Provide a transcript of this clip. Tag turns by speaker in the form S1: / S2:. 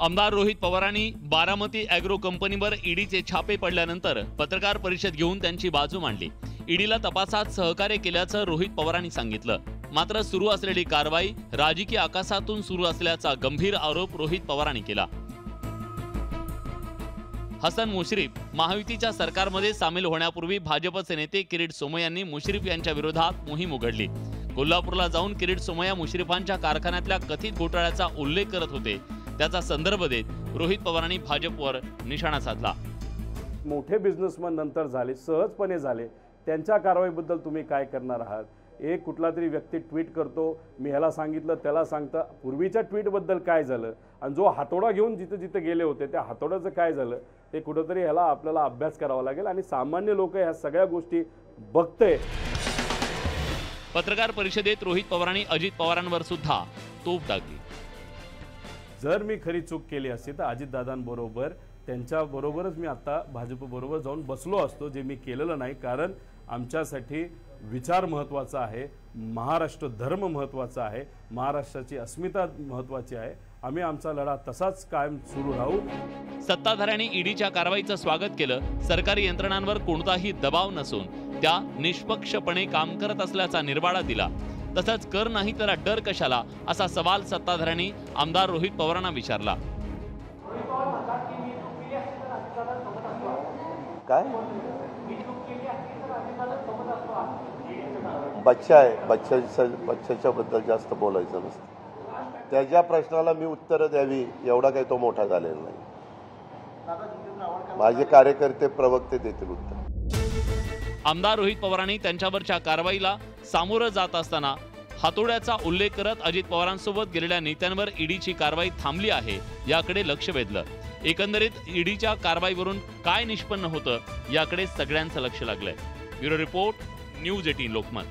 S1: आमदार रोहित पवारांनी बारामती ॲग्रो कंपनीवर ईडीचे छापे पडल्यानंतर पत्रकार परिषद घेऊन त्यांची बाजू मांडली। ईडीला तपासात सहकार्य केल्याचं रोहित पवारांनी सांगितलं। मात्र सुरू असलेली कारवाई राजकीय आकाशातून सुरू असल्याचा गंभीर आरोप रोहित पवारांनी केला। हसन मुश्रीफ महायुतीच्या सरकारमध्ये सामील होण्यापूर्वी भाजपचे नेते किरीट सोमय्या यांनी मुश्रीफ यांच्या विरोधात मोहीम उघडली। कोल्हापूरला जाऊन किरीट सोमय्या मुश्रीफांच्या कारखान्यातल्या कथित घोटाळ्याचा उल्लेख करत होते। त्याचा संदर्भ देत रोहित पवारांनी भाजपवर निशाणा साधला।
S2: मोठे बिझनेसमॅन नंतर झाले, सहजपणे झाले, त्यांच्या कारवाईबद्दल तुम्ही काय करणार आहात? एक कुठला तरी व्यक्ती ट्विट करतो, मी ह्याला सांगितलं त्याला सांगता, पूर्वीच्या ट्विटबद्दल काय झालं आणि जो हातोडा घेऊन जिथे जिथे गेले होते त्या हातोड्याचं काय झालं ते कुठंतरी ह्याला आपल्याला अभ्यास करावा लागेल आणि सामान्य लोक ह्या सगळ्या गोष्टी बघते।
S1: पत्रकार परिषदेत रोहित पवारांनी अजित पवारांवर सुद्धा तोफ टाकली।
S2: जर मी खरी चूक केली असती तर अजितदादांबरोबर त्यांच्याबरोबरच मी आता भाजपबरोबर जाऊन बसलो असतो, जे मी केलेलं नाही। कारण आमच्यासाठी विचार महत्त्वाचा आहे, महाराष्ट्र धर्म महत्त्वाचा आहे, महाराष्ट्राची अस्मिता महत्त्वाची आहे। आम्ही आमचा लढा तसाच कायम सुरू राहू।
S1: सत्ताधाऱ्यांनी ईडीच्या कारवाईचं स्वागत केलं। सरकारी यंत्रणांवर कोणताही दबाव नसून त्या निष्पक्षपणे काम करत असल्याचा निर्वाळा दिला। तसंच कर नाही तर डर कशाला असा सवाल सत्ताधाऱ्यांनी आमदार रोहित पवारांना विचारला।
S3: काय बच्चा आहे, बच्च्याच्या बद्दल जास्त बोलायचं नसतं। त्याच्या प्रश्नाला मी उत्तर द्यावी एवढा काही तो मोठा झालेला नाही। माझे कार्यकर्ते प्रवक्ते देतील उत्तर।
S1: आमदार रोहित पवारांनी त्यांच्यावरच्या कारवाईला सामोरं जात असताना हातोड्याचा उल्लेख करत अजित पवारांसोबत गेलेल्या नेत्यांवर ईडीची कारवाई थांबली आहे याकडे लक्ष वेधलं। एकंदरीत ईडीच्या कारवाईवरून काय निष्पन्न होतं याकडे सगळ्यांचं लक्ष लागलंय। Bureau report, news 18 Lokmat.